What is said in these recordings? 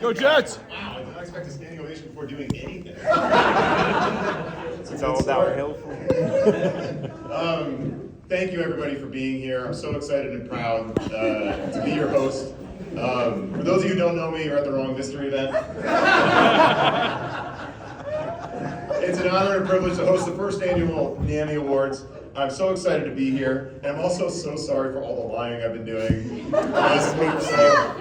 Go Jets! Wow, I did not expect a standing ovation before doing anything. It's all downhill from here. Thank you everybody for being here. I'm so excited and proud to be your host. For those of you who don't know me, you're at the wrong mystery event. It's an honor and a privilege to host the first annual NAMY Awards. I'm so excited to be here, and I'm also so sorry for all the lying I've been doing last week or so.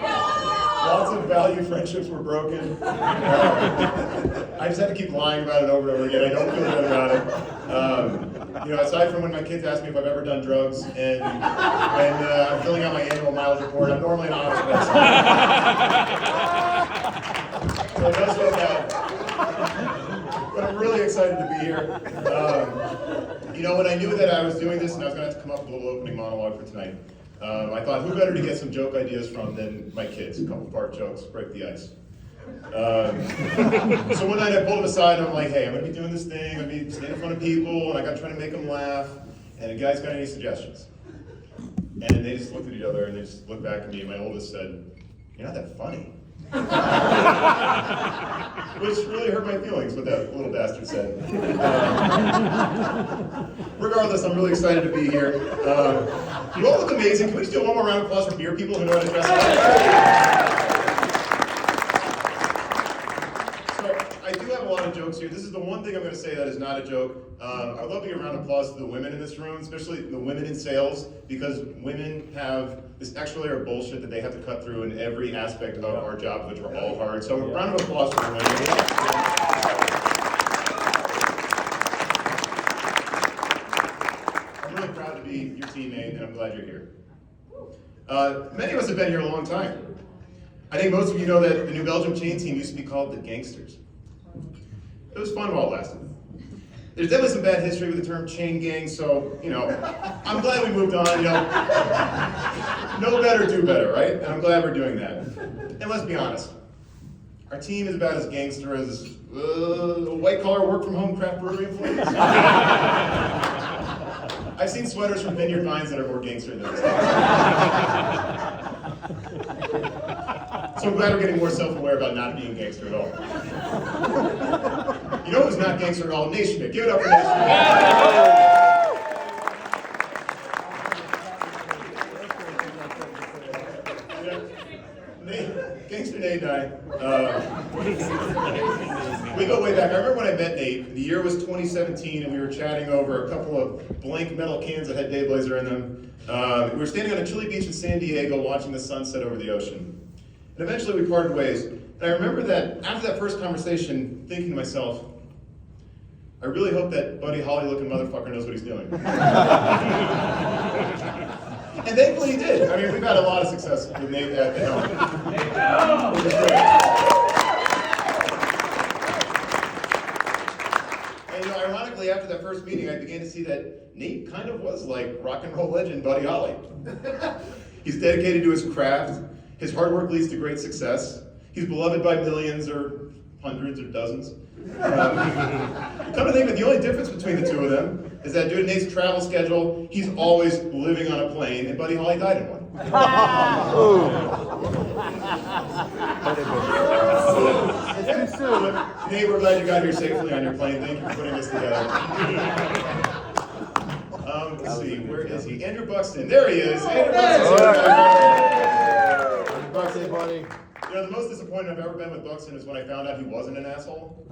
Lots of valued friendships were broken. I just had to keep lying about it over and over again. I don't feel good about it. Aside from when my kids ask me if I've ever done drugs, and when I'm filling out my annual mileage report, I'm normally an honest person. So it does feel bad. But I'm really excited to be here. When I knew that I was doing this and I was going to have to come up with a little opening monologue for tonight, I thought, who better to get some joke ideas from than my kids? A couple fart jokes, break the ice. So one night I pulled them aside and I'm like, hey, I'm going to be doing this thing, I'm going to be standing in front of people, and I got to try to make them laugh, and the guys got any suggestions? And they just looked at each other and they just looked back at me, and my oldest said, you're not that funny. Which really hurt my feelings, what that little bastard said. Regardless, I'm really excited to be here. You all look amazing. Can we just do one more round of applause for beer people who know how to dress up? So, I do have a lot of jokes here. This is the one thing I'm going to say that is not a joke. I'd love to give a round of applause to the women in this room, especially the women in sales, because women have this extra layer of bullshit that they have to cut through in every aspect of our job, which are all hard. So a round of applause for the women. I'm really proud to be your teammate, and I'm glad you're here. Many of us have been here a long time. I think most of you know that the New Belgium chain team used to be called the Gangsters. It was fun while it lasted. There's definitely some bad history with the term chain gang, so, I'm glad we moved on, know better, do better, right? And I'm glad we're doing that. And let's be honest, our team is about as gangster as white-collar work-from-home craft brewery employees. I've seen sweaters from Vineyard Vines that are more gangster than this. So I'm glad we're getting more self-aware about not being gangster at all. You know who's not gangster at all? Nation. Give it up for Nation. Gangster Nate and I, we go way back. I remember when I met Nate. The year was 2017, and we were chatting over a couple of blank metal cans that had Dayblazer in them. We were standing on a chilly beach in San Diego watching the sunset over the ocean. And eventually we parted ways. And I remember that after that first conversation, thinking to myself, I really hope that Buddy Holly looking motherfucker knows what he's doing. And thankfully he did. I mean, we've had a lot of success with Nate at the helm. Which is great. And ironically, after that first meeting, I began to see that Nate kind of was like rock and roll legend Buddy Holly. He's dedicated to his craft. His hard work leads to great success. He's beloved by millions or hundreds or dozens. Come to think of it, the only difference between the two of them is that due to Nate's travel schedule, he's always living on a plane, and Buddy Holly died in one. Nate, we're glad you got here safely on your plane. Thank you for putting this together. Let's see, where is he? Andrew Buxton. There he is. Andrew Buxton. Buddy. The most disappointed I've ever been with Buxton is when I found out he wasn't an asshole.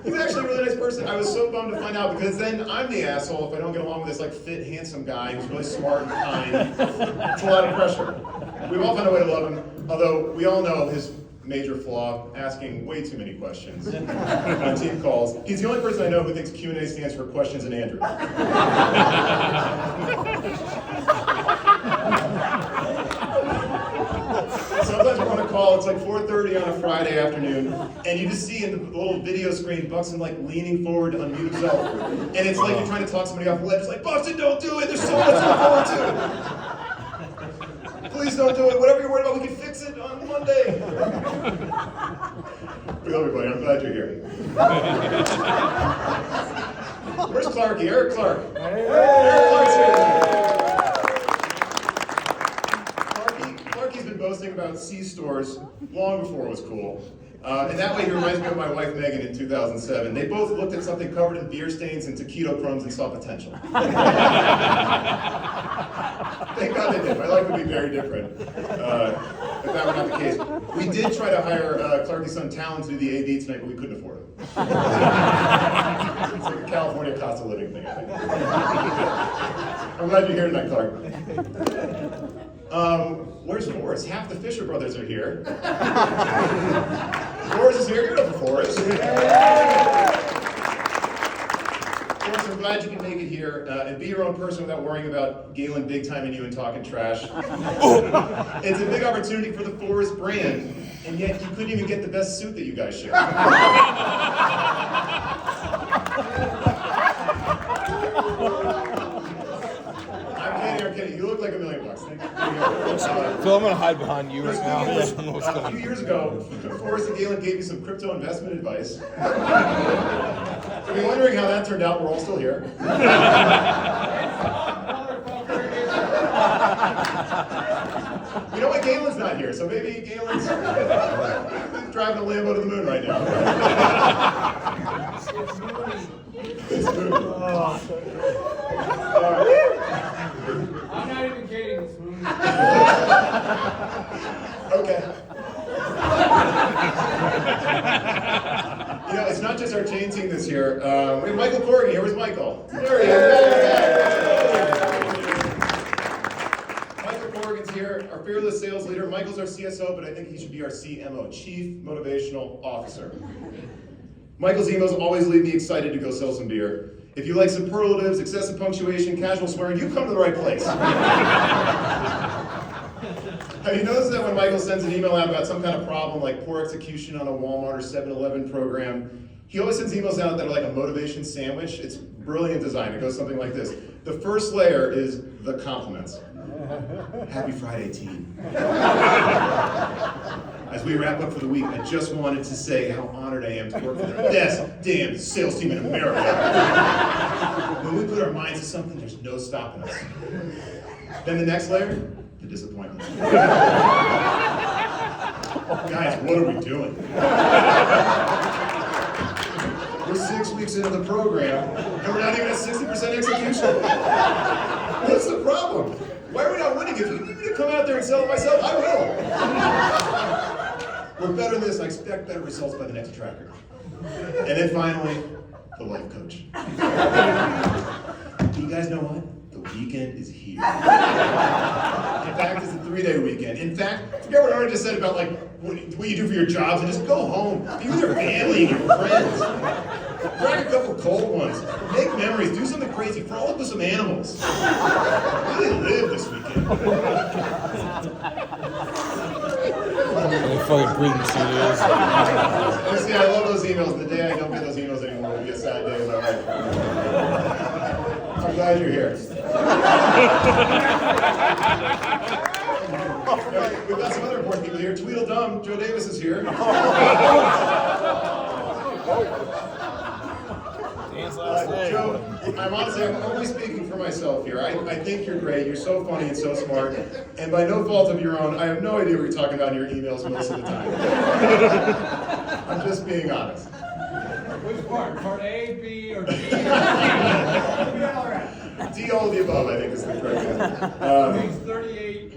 He's actually a really nice person. I was so bummed to find out, because then I'm the asshole if I don't get along with this fit, handsome guy who's really smart and kind. It's a lot of pressure. We've all found a way to love him, although we all know his major flaw, asking way too many questions on team calls. He's the only person I know who thinks Q&A stands for questions and Andrew. Sometimes we're on a call, it's like 4:30 on a Friday afternoon, and you just see in the little video screen Buxton leaning forward to unmute himself. And it's like you're trying to talk somebody off the ledge. It's like, Buxton, don't do it, there's so much to look forward to. Please don't do it, whatever you're worried about, we can fix it on Monday. We love you, buddy, I'm glad you're here. Where's Clarky? Eric Clark. Hey. Eric Clark's here. Clarky's been boasting about C-stores long before it was cool. And that way he reminds me of my wife Megan in 2007. They both looked at something covered in beer stains and taquito crumbs and saw potential. Thank God they did. My life would be very different if that were not the case. We did try to hire Clark & Son Talent to do the AD tonight, but we couldn't afford it. It's like a California cost of living thing, I think. I'm glad you're here tonight, Clark. Where's Forrest? Half the Fisher brothers are here. Forrest is here. Give it up for Forrest. Forrest, I'm glad you can make it here and be your own person without worrying about Galen big-timing you and talking trash. It's a big opportunity for the Forrest brand, and yet you couldn't even get the best suit that you guys share. I'm kidding. You look like $1 million. Phil, I'm gonna hide behind you right now. A few years ago, Forrest and Galen gave me some crypto investment advice. If you're wondering how that turned out, we're all still here. You know what? Galen's not here, so maybe Galen's driving a Lambo to the moon right now. It's Mooney. I'm not even kidding, it's Mooney. Okay. You know, it's not just our chain team this year. We have Michael Corrigan here. Where's Michael? There he is. Michael Corrigan's here, our fearless sales leader. Michael's our CSO, but I think he should be our CMO, Chief Motivational Officer. Michael's emails always leave me excited to go sell some beer. If you like superlatives, excessive punctuation, casual swearing, you come to the right place. Have you noticed that when Michael sends an email out about some kind of problem, like poor execution on a Walmart or 7-Eleven program, he always sends emails out that are like a motivation sandwich? It's brilliant design. It goes something like this. The first layer is the compliments. Happy Friday, team. As we wrap up for the week, I just wanted to say how honored I am to work for the best damn sales team in America. When we put our minds to something, there's no stopping us. Then the next layer, the disappointment. Guys, what are we doing? We're 6 weeks into the program, and we're not even at 60% execution. What's the problem? Why are we not winning? If you need me to come out there and sell it myself, I will. We're better than this. I expect better results by the next tracker. And then finally, the life coach. Do you guys know what? The weekend is here. In fact, it's a 3-day weekend. In fact, forget what Arna just said about like what you do for your jobs and just go home. Be with your family and your friends. Crack a couple cold ones. Make memories. Do something crazy. Frolic with some animals. Really live this weekend. Any fucking breathing studios. Honestly, I love those emails. The day I don't get those emails anymore will be a sad day in my life. I'm glad you're here. We've got some other important people here. Tweedledum, Joe Davis is here. Joe, I'm only speaking for myself here. I think you're great. You're so funny and so smart. And by no fault of your own, I have no idea what you're talking about in your emails most of the time. I'm just being honest. Which part? Part A, B, or D? D, all of the above, I think is the correct answer. Page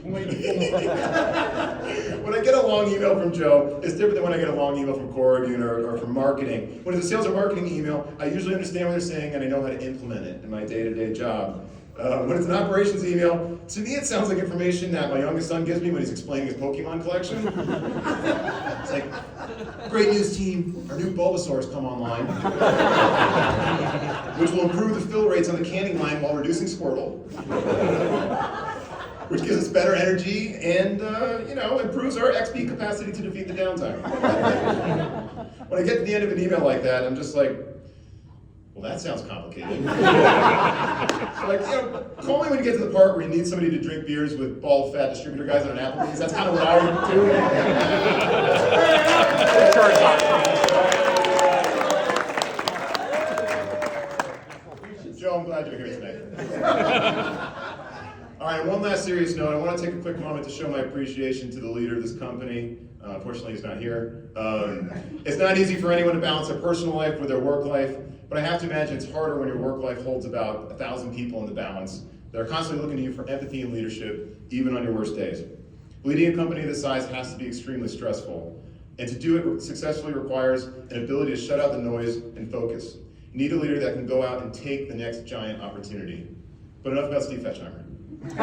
38.4. When I get a long email from Joe, it's different than when I get a long email from Corrigan or from marketing. When it's a sales or marketing email, I usually understand what they're saying and I know how to implement it in my day-to-day job. When it's an operations email, to me it sounds like information that my youngest son gives me when he's explaining his Pokemon collection. It's like, great news team, our new Bulbasaur's come online, which will improve the fill rates on the canning line while reducing Squirtle. Which gives us better energy and, improves our XP capacity to defeat the downtime. When I get to the end of an email like that, I'm just like, well, that sounds complicated. Call me when you get to the part where you need somebody to drink beers with bald, fat distributor guys on an Applebee's. That's kind of what I would do. Joe, I'm glad you're here tonight. All right, one last serious note. I want to take a quick moment to show my appreciation to the leader of this company. Unfortunately, he's not here. It's not easy for anyone to balance their personal life with their work life, but I have to imagine it's harder when your work life holds about 1,000 people in the balance that are constantly looking to you for empathy and leadership, even on your worst days. Leading a company this size has to be extremely stressful, and to do it successfully requires an ability to shut out the noise and focus. You need a leader that can go out and take the next giant opportunity. But enough about Steve Fetchheimer. We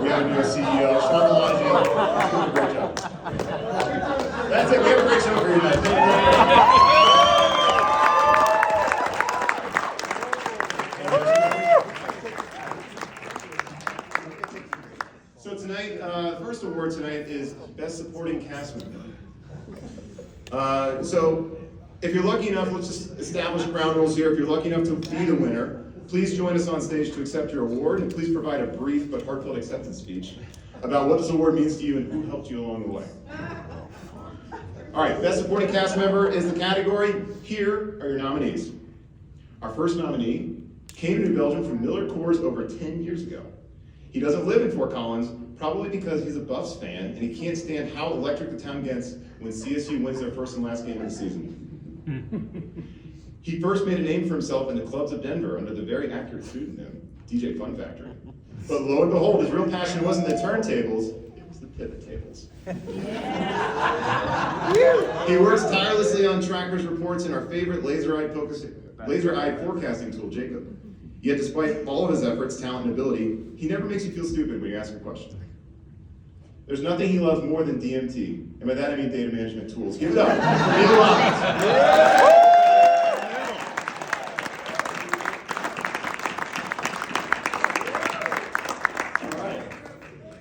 have a new CEO, Sean Monologue, doing a great job. That's it, we have a great show for you tonight. So tonight, the first award tonight is Best Supporting Cast Member. So if you're lucky enough, let's just establish ground rules here. If you're lucky enough to be the winner, please join us on stage to accept your award, and please provide a brief but heartfelt acceptance speech about what this award means to you and who helped you along the way. All right, Best Supporting Cast Member is the category. Here are your nominees. Our first nominee came to New Belgium from Miller Coors over 10 years ago. He doesn't live in Fort Collins, probably because he's a Buffs fan and he can't stand how electric the town gets when CSU wins their first and last game of the season. He first made a name for himself in the clubs of Denver under the very accurate pseudonym, DJ Fun Factory. But lo and behold, his real passion wasn't the turntables, it was the pivot tables. He works tirelessly on trackers reports and our favorite laser-eyed forecasting tool, Jacob. Yet despite all of his efforts, talent, and ability, he never makes you feel stupid when you ask a question. There's nothing he loves more than DMT, and by that I mean data management tools. Give it up. Give it up.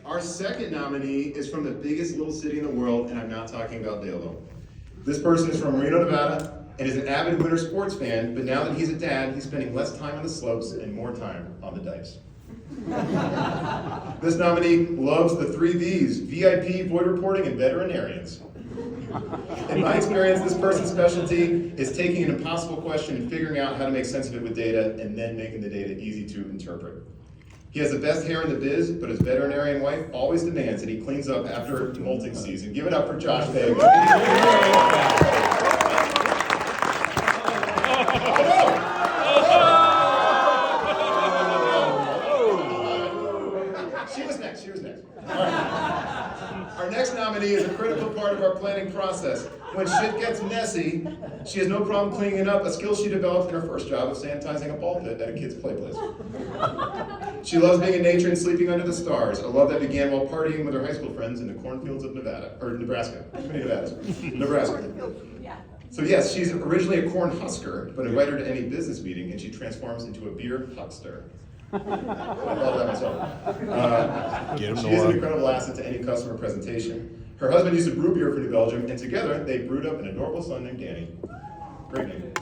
Our second nominee is from the biggest little city in the world, and I'm not talking about Daleville. This person is from Reno, Nevada, and is an avid winter sports fan, but now that he's a dad, he's spending less time on the slopes and more time on the dikes. This nominee loves the 3 V's, VIP, void reporting, and veterinarians. In my experience, this person's specialty is taking an impossible question and figuring out how to make sense of it with data, and then making the data easy to interpret. He has the best hair in the biz, but his veterinarian wife always demands that he cleans up after molting season. Give it up for Josh Vega. She was next. All right. Our next nominee is a critical part of our planning process. When shit gets messy, she has no problem cleaning it up, a skill she developed in her first job of sanitizing a ball pit at a kid's play place. She loves being in nature and sleeping under the stars, a love that began while partying with her high school friends in the cornfields of Nebraska. Too many Nevadas. Nebraska. So yes, she's originally a corn husker, but invite her to any business meeting and she transforms into a beer huckster. I thought that myself. She is an incredible asset to any customer presentation. Her husband used to brew beer for New Belgium, and together they brewed up an adorable son named Danny. Great name.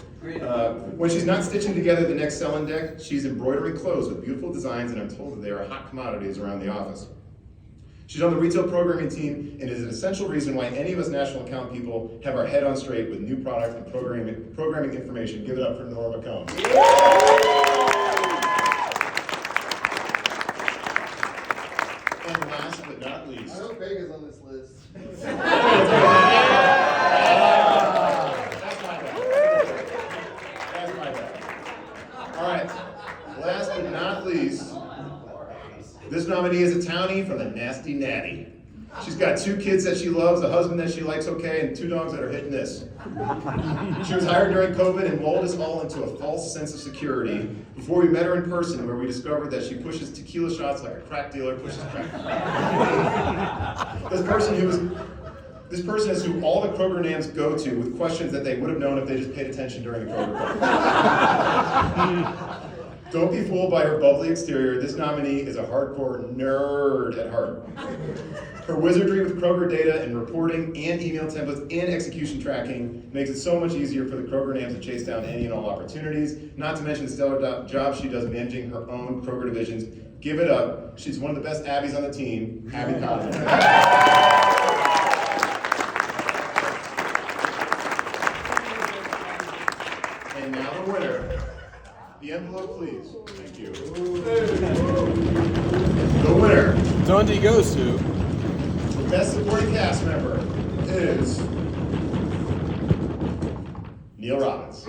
When she's not stitching together the next selling deck, she's embroidering clothes with beautiful designs, and I'm told that they are hot commodities around the office. She's on the retail programming team and is an essential reason why any of us national account people have our head on straight with new product and programming information. Give it up for Norma Combs. And last but not least. I hope Vega's on this list. That's my bad. All right. Last but not least, this nominee is a townie from the Nasty Natty. She's got 2 kids that she loves, a husband that she likes okay, and 2 dogs that are hitting this. She was hired during COVID and lulled us all into a false sense of security before we met her in person, where we discovered that she pushes tequila shots like a crack dealer pushes crack. This person is who all the Kroger nams go to with questions that they would have known if they just paid attention during the Kroger call. Don't be fooled by her bubbly exterior. This nominee is a hardcore nerd at heart. Her wizardry with Kroger data and reporting and email templates and execution tracking makes it so much easier for the Kroger nams to chase down any and all opportunities, not to mention the stellar job she does managing her own Kroger divisions. Give it up. She's one of the best Abbies on the team, Abby Cotton. And now the winner The envelope, please. Thank you. The winner, Dundee goes to. the best supporting cast member, is Neil Robbins.